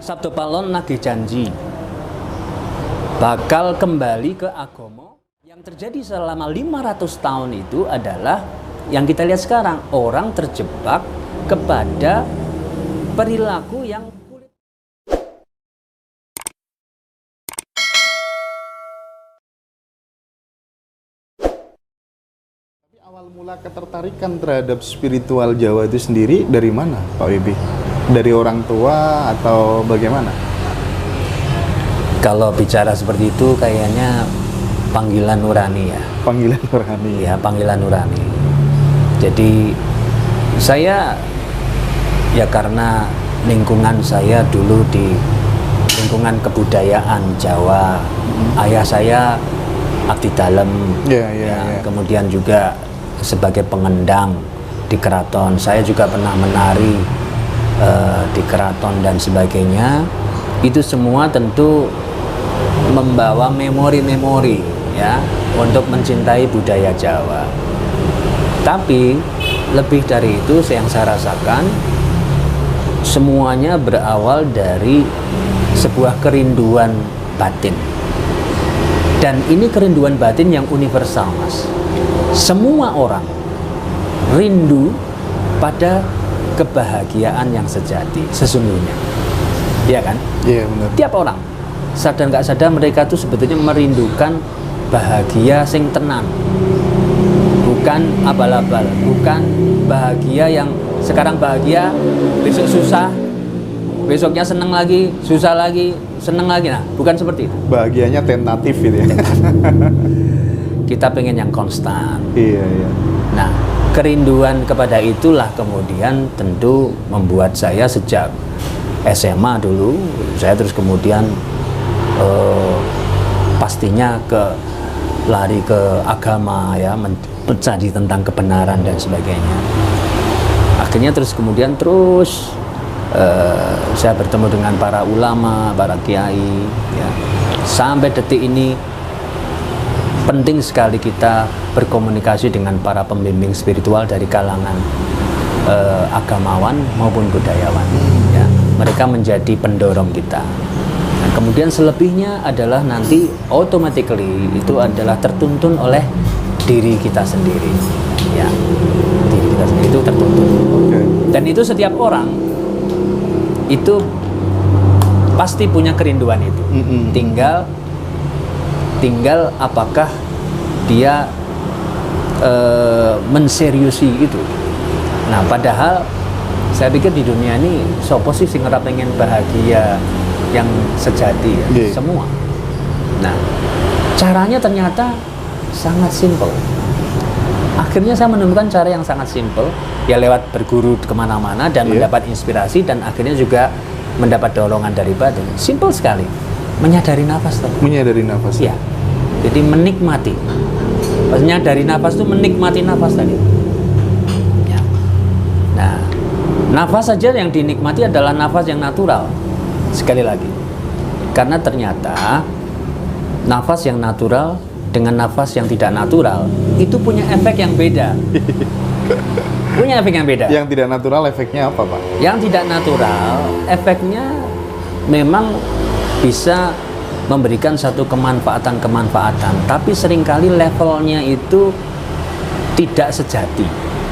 Sabdo Palon nagih janji bakal kembali ke agama. Yang terjadi selama 500 tahun itu adalah yang kita lihat sekarang, orang terjebak kepada perilaku yang awal mula ketertarikan terhadap spiritual Jawa itu sendiri dari mana, Pak Wibi? Dari orang tua atau bagaimana? Kalau bicara seperti itu kayaknya panggilan nurani ya. Panggilan nurani. Ya, panggilan nurani. Jadi saya ya karena lingkungan saya dulu di lingkungan kebudayaan Jawa. Ayah saya abdi dalem. Ya. Kemudian juga sebagai pengendang di keraton. Saya juga pernah menari di keraton dan sebagainya. Itu semua tentu membawa memori-memori ya untuk mencintai budaya Jawa. Tapi lebih dari itu yang saya rasakan semuanya berawal dari sebuah kerinduan batin. Dan ini kerinduan batin yang universal, Mas. Semua orang rindu pada kebahagiaan yang sejati sesungguhnya. Iya kan? Iya, benar. Tiap orang sadar nggak sadar mereka tuh sebetulnya merindukan bahagia sing tenang, bukan abal-abal, bukan bahagia yang sekarang bahagia besok susah, besoknya seneng lagi, susah lagi, seneng lagi. Nah, bukan seperti itu. Bahagianya tentatif gitu ya. Kita pengen yang konstan. Iya. Nah, kerinduan kepada itulah kemudian tentu membuat saya sejak SMA dulu, saya terus kemudian pastinya lari ke agama ya, mencari tentang kebenaran dan sebagainya. Akhirnya terus kemudian saya bertemu dengan para ulama, para kiai ya. Sampai detik ini penting sekali kita berkomunikasi dengan para pembimbing spiritual dari kalangan agamawan maupun budayawan ya. Mereka menjadi pendorong kita. Nah, kemudian selebihnya adalah nanti automatically itu adalah tertuntun oleh diri kita sendiri ya. Diri kita sendiri itu tertuntun. Dan itu setiap orang itu pasti punya kerinduan itu. Tinggal apakah dia menseriusi itu. Nah, padahal saya pikir di dunia ini sopo sih sing ora pengen bahagia yang sejati ya. Semua. Nah, caranya ternyata sangat simpel. Akhirnya saya menemukan cara yang sangat simpel ya, lewat berguru kemana-mana dan mendapat inspirasi dan akhirnya juga mendapat dorongan dari batin. Simpel sekali, menyadari nafas tadi. Menyadari nafas. Ya. Jadi menikmati. Maksudnya dari nafas itu menikmati nafas tadi. Ya. Nah, nafas saja yang dinikmati adalah nafas yang natural. Sekali lagi, karena ternyata nafas yang natural dengan nafas yang tidak natural itu punya efek yang beda. Punya efek yang beda. Yang tidak natural efeknya apa, Pak? Yang tidak natural efeknya memang bisa memberikan satu kemanfaatan, tapi seringkali levelnya itu tidak sejati.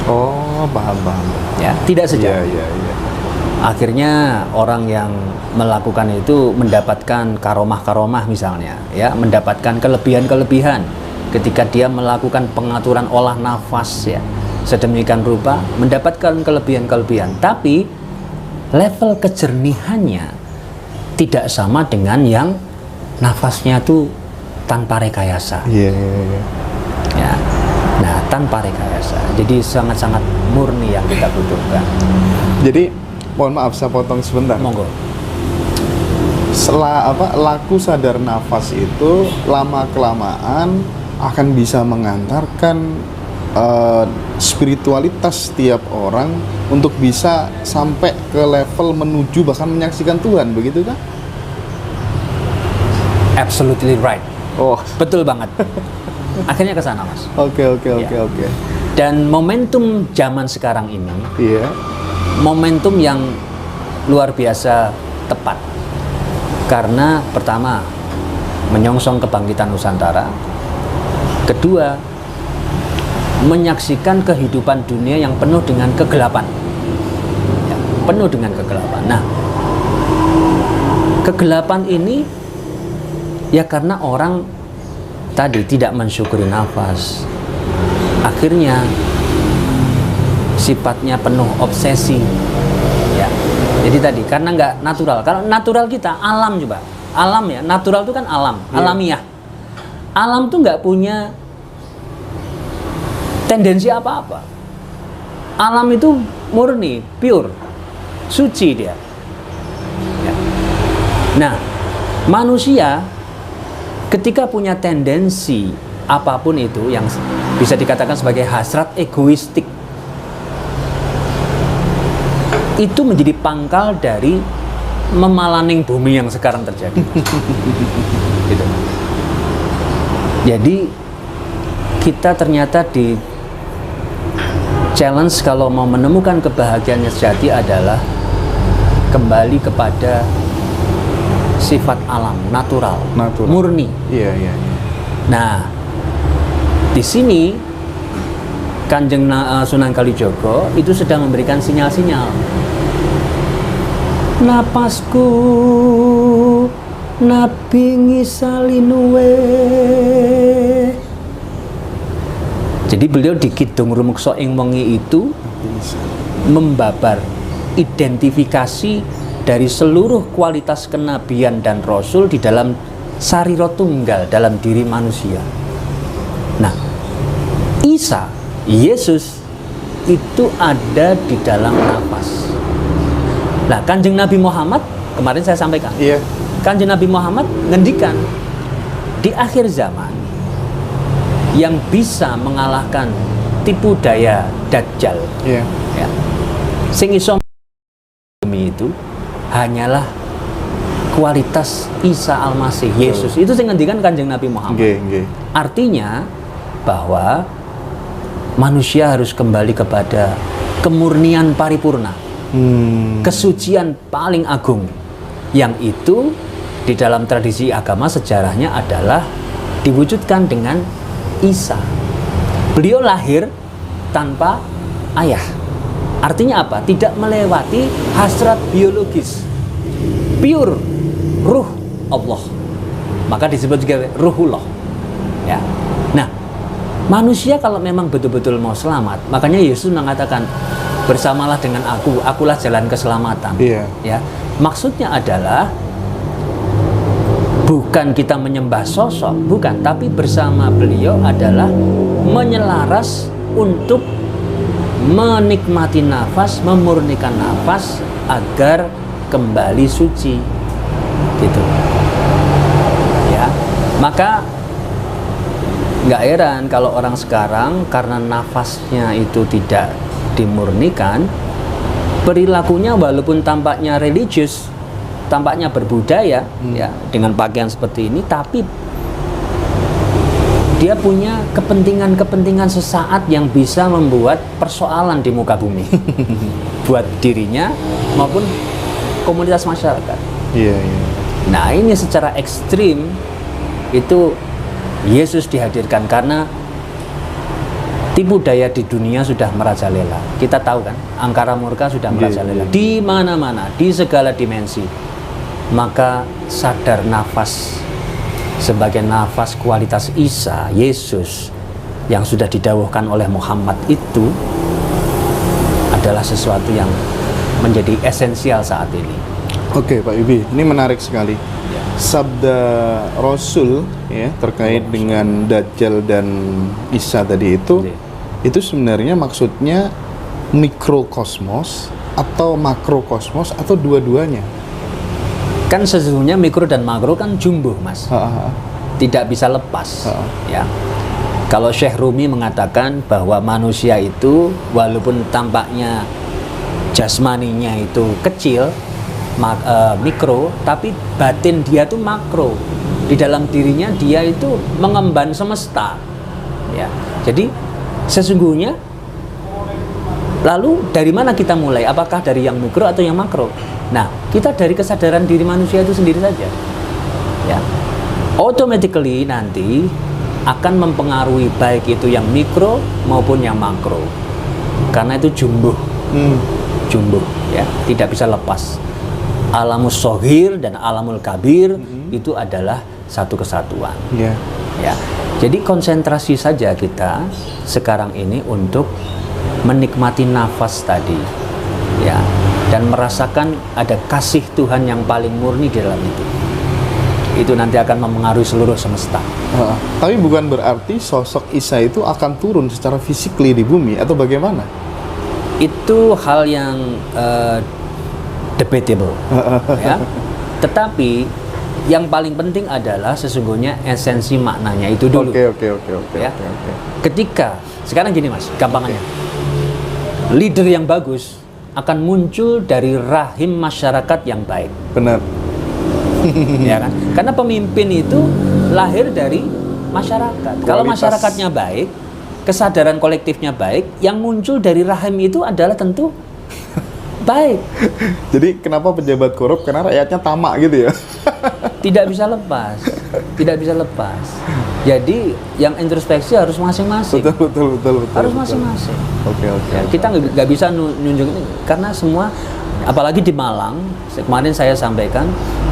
Oh, paham. Ya, tidak sejati. Iya. Akhirnya orang yang melakukan itu mendapatkan karomah misalnya, ya, mendapatkan kelebihan ketika dia melakukan pengaturan olah nafas ya, sedemikian rupa mendapatkan kelebihan. Tapi level kejernihannya tidak sama dengan yang nafasnya tuh tanpa rekayasa. Iya. Ya. Nah, tanpa rekayasa. Jadi sangat-sangat murni yang kita butuhkan. Jadi, mohon maaf saya potong sebentar. Monggo. Laku sadar nafas itu lama kelamaan akan bisa mengantarkan spiritualitas setiap orang untuk bisa sampai ke level menuju bahkan menyaksikan Tuhan, begitu kan? Absolutely right. Oh, betul banget. Akhirnya ke sana, Mas. Oke. Dan momentum zaman sekarang ini, iya, momentum yang luar biasa tepat. Karena pertama, menyongsong kebangkitan Nusantara. Kedua, menyaksikan kehidupan dunia yang penuh dengan kegelapan. Ya, penuh dengan kegelapan. Nah, kegelapan ini ya karena orang tadi tidak mensyukuri nafas. Akhirnya sifatnya penuh obsesi. Ya. Jadi tadi karena nggak natural. Kalau natural kita alam coba. Alam ya, natural itu kan alam, alamiah. Alam tuh nggak punya tendensi apa-apa. Alam itu murni, pure, suci dia. Ya. Nah, manusia ketika punya tendensi apapun itu yang bisa dikatakan sebagai hasrat egoistik, itu menjadi pangkal dari memalaning bumi yang sekarang terjadi. Gitu. Jadi kita ternyata di challenge kalau mau menemukan kebahagiaan yang sejati adalah kembali kepada sifat alam, natural. Murni. Iya. Nah, di sini Kanjeng Sunan Kalijogo itu sedang memberikan sinyal-sinyal. Napasku Nabi ngisalinuwe. Jadi beliau di Kidung Rumeksa ing Wengi itu membabar identifikasi dari seluruh kualitas kenabian dan rasul di dalam sarira tunggal dalam diri manusia. Nah, Isa, Yesus itu ada di dalam nafas. Nah, Kanjeng Nabi Muhammad kemarin saya sampaikan. Iya. Kanjeng Nabi Muhammad ngendikan di akhir zaman yang bisa mengalahkan tipu daya Dajjal. Iya. Ya. Sing iso itu hanyalah kualitas Isa Al-Masih, Yesus. Itu sing ngendikan Kanjeng Nabi Muhammad. Nggih. Artinya bahwa manusia harus kembali kepada kemurnian paripurna. Kesucian paling agung yang itu di dalam tradisi agama sejarahnya adalah diwujudkan dengan Isa. Beliau lahir tanpa ayah. Artinya apa? Tidak melewati hasrat biologis. Pure ruh Allah. Maka disebut juga ruhullah. Ya. Nah, manusia kalau memang betul-betul mau selamat, makanya Yesus mengatakan bersamalah dengan aku, akulah jalan keselamatan. Iya. Ya, maksudnya adalah bukan kita menyembah sosok, bukan, tapi bersama beliau adalah menyelaras untuk menikmati nafas, memurnikan nafas agar kembali suci, gitu. Ya, maka nggak heran kalau orang sekarang karena nafasnya itu tidak dimurnikan, perilakunya walaupun tampaknya religius, tampaknya berbudaya, ya, dengan pakaian seperti ini, tapi dia punya kepentingan-kepentingan sesaat yang bisa membuat persoalan di muka bumi buat dirinya maupun komunitas masyarakat. Iya. Nah, ini secara ekstrim itu Yesus dihadirkan karena tipu daya di dunia sudah merajalela. Kita tahu kan, angkara murka sudah merajalela di mana-mana, di segala dimensi. Maka sadar nafas sebagai nafas kualitas Isa, Yesus yang sudah didawuhkan oleh Muhammad itu adalah sesuatu yang menjadi esensial saat ini. Oke, Pak Yubi, ini menarik sekali. Ya. Sabda Rasul ya terkait dengan Dajjal dan Isa tadi itu sebenarnya maksudnya mikrokosmos atau makrokosmos atau dua-duanya? Kan sesungguhnya mikro dan makro kan jumbo, Mas. Tidak bisa lepas. Ya. Kalau Syekh Rumi mengatakan bahwa manusia itu walaupun tampaknya jasmaninya itu kecil, mikro, tapi batin dia tuh makro. Di dalam dirinya dia itu mengemban semesta. Ya. Jadi sesungguhnya lalu dari mana kita mulai? Apakah dari yang mikro atau yang makro? Nah, kita dari kesadaran diri manusia itu sendiri saja, ya, automatically nanti akan mempengaruhi baik itu yang mikro maupun yang makro, karena itu jumbuh, ya, tidak bisa lepas. Alamul sohir dan alamul kabir itu adalah satu kesatuan. Yeah. Ya, jadi konsentrasi saja kita sekarang ini untuk menikmati nafas tadi, ya, dan merasakan ada kasih Tuhan yang paling murni di dalam itu. Itu nanti akan mempengaruhi seluruh semesta. Tapi bukan berarti sosok Isa itu akan turun secara fisikly di bumi atau bagaimana? Itu hal yang debatable, ya. Tetapi yang paling penting adalah sesungguhnya esensi maknanya itu dulu. Oke. Ya. Ketika sekarang gini Mas, gampangannya, leader yang bagus akan muncul dari rahim masyarakat yang baik. Benar. Ya kan? Karena pemimpin itu lahir dari masyarakat. Kalau masyarakatnya baik, kesadaran kolektifnya baik, yang muncul dari rahim itu adalah tentu baik. Jadi kenapa pejabat korup? Karena rakyatnya tamak gitu ya. Tidak bisa lepas. Tidak bisa lepas. Jadi yang introspeksi harus masing-masing. Betul. Harus masing-masing. Oke. Ya, kita nggak bisa nunjuk karena semua, apalagi di Malang, kemarin saya sampaikan,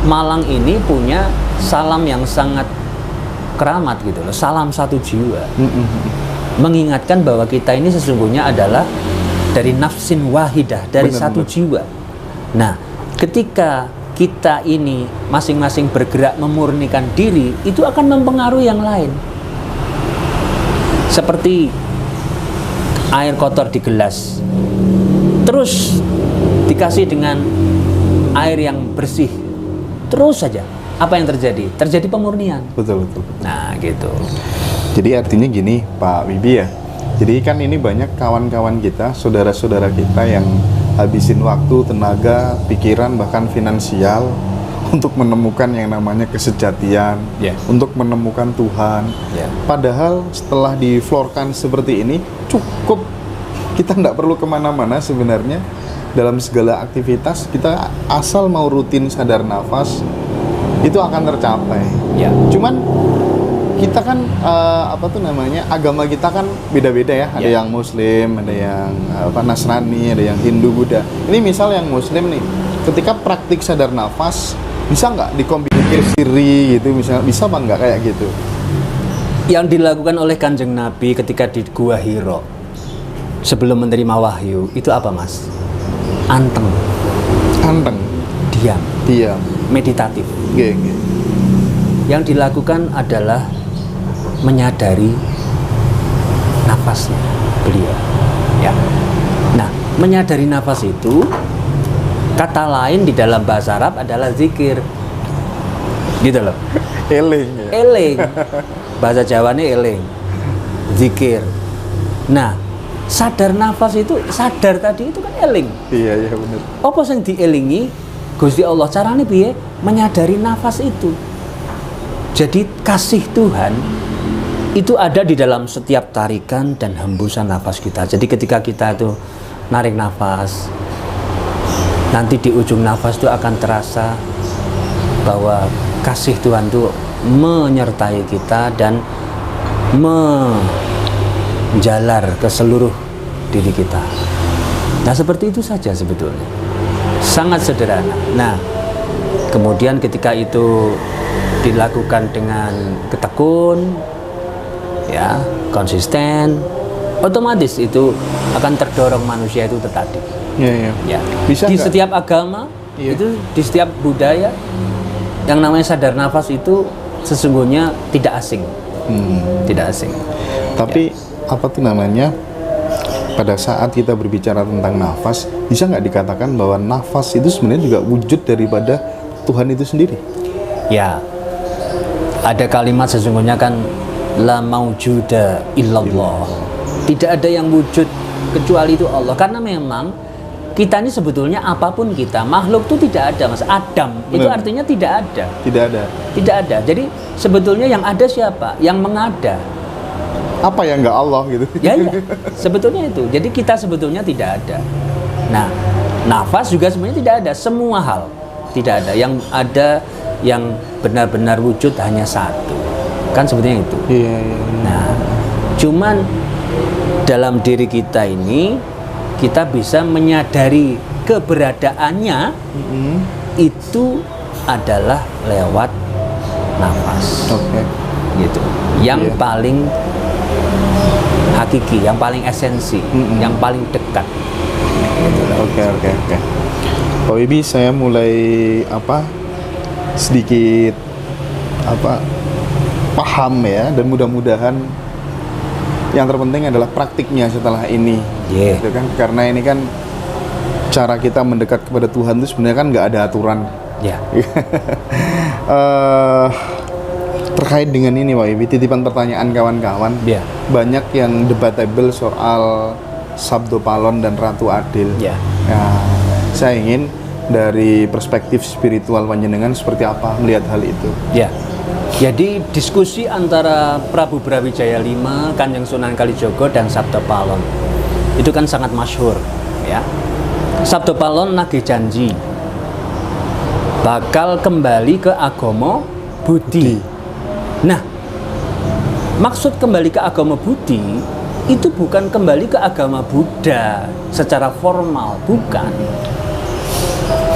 Malang ini punya salam yang sangat keramat gitu loh, salam satu jiwa. Mengingatkan bahwa kita ini sesungguhnya adalah dari nafsin wahidah, dari satu jiwa. Nah, ketika kita ini masing-masing bergerak memurnikan diri, itu akan mempengaruhi yang lain. Seperti air kotor di gelas, terus dikasih dengan air yang bersih, terus saja apa yang terjadi? Terjadi pemurnian. Betul. Nah, gitu. Jadi artinya gini, Pak Wibi ya. Jadi kan ini banyak kawan-kawan kita, saudara-saudara kita yang habisin waktu, tenaga, pikiran, bahkan finansial untuk menemukan yang namanya kesejatian, untuk menemukan Tuhan. Padahal setelah diflorkan seperti ini, cukup, kita tidak perlu kemana-mana sebenarnya. Dalam segala aktivitas, kita asal mau rutin sadar nafas, itu akan tercapai. Cuman kita kan agama kita kan beda-beda ya. Ada yang Muslim, ada yang Nasrani, ada yang Hindu, Buddha. Ini misal yang Muslim nih, ketika praktik sadar nafas, bisa nggak dikombinasi siri gitu, misalnya bisa apa nggak kayak gitu? Yang dilakukan oleh Kanjeng Nabi ketika di Gua Hiro sebelum menerima wahyu itu apa, Mas? Anteng, diam, meditatif. Yang dilakukan adalah menyadari nafasnya beliau, ya. Nah, menyadari nafas itu, kata lain di dalam bahasa Arab adalah zikir, gitu loh. Eling, bahasa Jawanya eling, zikir. Nah, sadar nafas itu, sadar tadi itu kan eling. Iya benar. Apa yang dielingi Gusti Allah, caranya piye? Menyadari nafas itu. Jadi kasih Tuhan itu ada di dalam setiap tarikan dan hembusan nafas kita. Jadi ketika kita itu narik nafas, nanti di ujung nafas itu akan terasa bahwa kasih Tuhan itu menyertai kita dan menjalar ke seluruh diri kita. Nah, seperti itu saja sebetulnya. Sangat sederhana. Nah, kemudian ketika itu dilakukan dengan ketekun, ya, konsisten, otomatis itu akan terdorong manusia itu tadi. Ya. Bisa di enggak? Setiap agama, itu di setiap budaya, yang namanya sadar nafas itu sesungguhnya tidak asing. Tidak asing. Tapi pada saat kita berbicara tentang nafas, bisa nggak dikatakan bahwa nafas itu sebenarnya juga wujud daripada Tuhan itu sendiri? Ya. Ada kalimat sesungguhnya kan, la maujuda illallah. Tidak ada yang wujud kecuali itu Allah. Karena memang kita ini sebetulnya apapun kita, makhluk itu tidak ada, Mas. Adam itu artinya tidak ada. Tidak ada. Jadi sebetulnya yang ada siapa? Yang mengada. Apa yang nggak Allah gitu? Ya, sebetulnya itu. Jadi kita sebetulnya tidak ada. Nah, Nafas juga sebenarnya tidak ada, semua hal tidak ada. Yang ada yang benar-benar wujud hanya satu. Kan sebetulnya itu. Iya, iya. Nah, cuman dalam diri kita ini kita bisa menyadari keberadaannya itu adalah lewat nafas. Oke. Gitu. Yang Iya. paling hakiki, yang paling esensi, yang paling dekat. Gitu. Oke. Pak Wibi, saya mulai sedikit paham ya, dan mudah-mudahan yang terpenting adalah praktiknya setelah ini. Yeah. Gitu kan? Karena ini kan cara kita mendekat kepada Tuhan itu sebenarnya kan nggak ada aturan. Ya. Terkait dengan ini Pak Wibi, titipan pertanyaan kawan-kawan. Ya. Banyak yang debatable soal Sabdo Palon dan Ratu Adil. Ya. Nah, saya ingin dari perspektif spiritual panjenengan seperti apa melihat hal itu. Ya. Jadi diskusi antara Prabu Brawijaya V, Kanjeng Sunan Kalijogo dan Sabdo Palon itu kan sangat masyhur, ya. Sabdo Palon nagih janji bakal kembali ke agama Budi. Nah, maksud kembali ke agama Budi itu bukan kembali ke agama Buddha secara formal, bukan.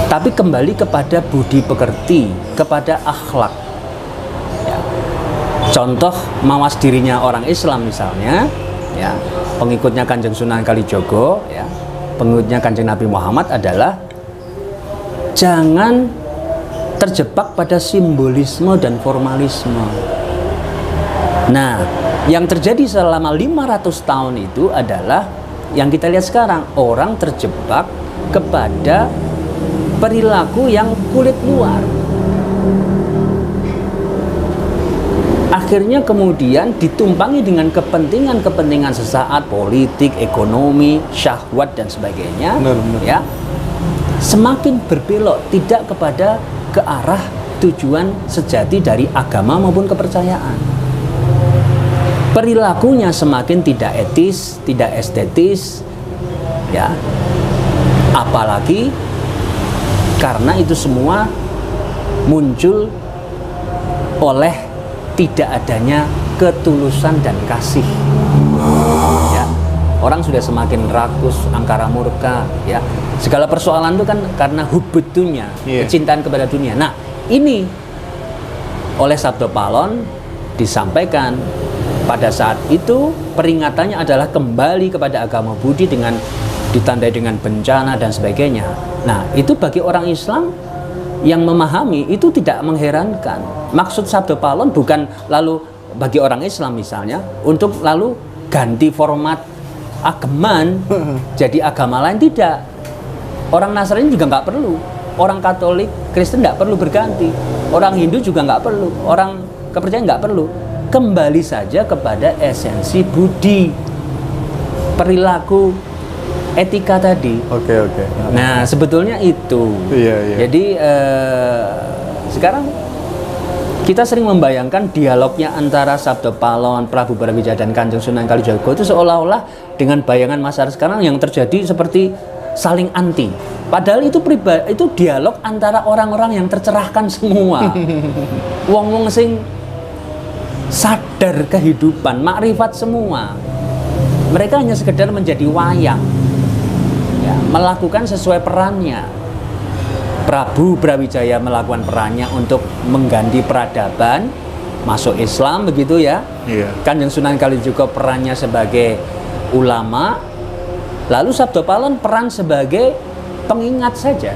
Tapi kembali kepada budi pekerti, kepada akhlak. Ya. Contoh mawas dirinya orang Islam misalnya, ya, pengikutnya Kanjeng Sunan Kalijogo, ya, pengikutnya Kanjeng Nabi Muhammad adalah jangan terjebak pada simbolisme dan formalisme. Nah, yang terjadi selama 500 tahun itu adalah yang kita lihat sekarang, orang terjebak kepada perilaku yang kulit luar. Akhirnya kemudian ditumpangi dengan kepentingan-kepentingan sesaat, politik, ekonomi, syahwat dan sebagainya. Benar. Ya, semakin berbelok tidak kepada ke arah tujuan sejati dari agama maupun kepercayaan. Perilakunya semakin tidak etis, tidak estetis, ya. Apalagi karena itu semua muncul oleh tidak adanya ketulusan dan kasih. Ya. Orang sudah semakin rakus, angkara murka, ya. Segala persoalan itu kan karena hubbud dunya, kecintaan kepada dunia. Nah, ini oleh Sabdo Palon disampaikan pada saat itu peringatannya adalah kembali kepada agama Budi dengan ditandai dengan bencana dan sebagainya. Nah, itu bagi orang Islam yang memahami itu tidak mengherankan. Maksud Sabdo Palon bukan lalu bagi orang Islam misalnya untuk lalu ganti format ageman jadi agama lain, tidak. Orang Nasrani juga nggak perlu, orang Katolik, Kristen nggak perlu berganti, orang Hindu juga nggak perlu, orang kepercayaan nggak perlu. Kembali saja kepada esensi budi, perilaku, etika tadi. Oke. Nah, sebetulnya itu. Iya. Jadi sekarang kita sering membayangkan dialognya antara Sabdo Palon, Prabu Brawijaya dan Kanjeng Sunan Kalijogo itu seolah-olah dengan bayangan masyarakat sekarang yang terjadi seperti saling anti. Padahal itu itu dialog antara orang-orang yang tercerahkan semua. Wong-wong sing sadar kehidupan, makrifat semua. Mereka hanya sekedar menjadi wayang, ya, melakukan sesuai perannya. Prabu Brawijaya melakukan perannya untuk mengganti peradaban, masuk Islam begitu ya. Iya. Kanjeng Sunan Kalijogo perannya sebagai ulama, lalu Sabdo Palon peran sebagai pengingat saja.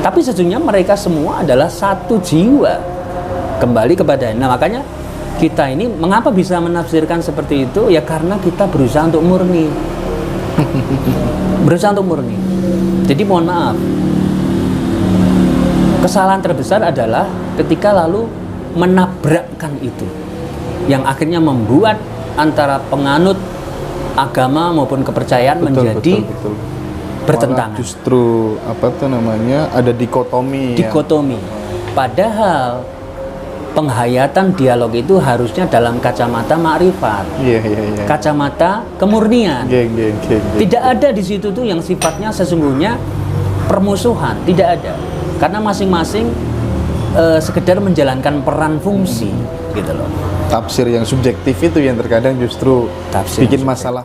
Tapi sesungguhnya mereka semua adalah satu jiwa. Kembali kepada, nah makanya kita ini mengapa bisa menafsirkan seperti itu? Ya karena kita berusaha untuk murni. Berusaha untuk murni. Jadi mohon maaf, kesalahan terbesar adalah ketika lalu menabrakkan itu, yang akhirnya membuat antara penganut agama maupun kepercayaan menjadi betul. bertentangan. Malah justru ada dikotomi. Dikotomi. Padahal penghayatan dialog itu harusnya dalam kacamata makrifat. Iya. Kacamata kemurnian. Geng. Tidak ada di situ tuh yang sifatnya sesungguhnya permusuhan, tidak ada. Karena masing-masing sekedar menjalankan peran fungsi gitu loh. Tafsir yang subjektif itu yang terkadang justru Tafsir bikin yang masalah.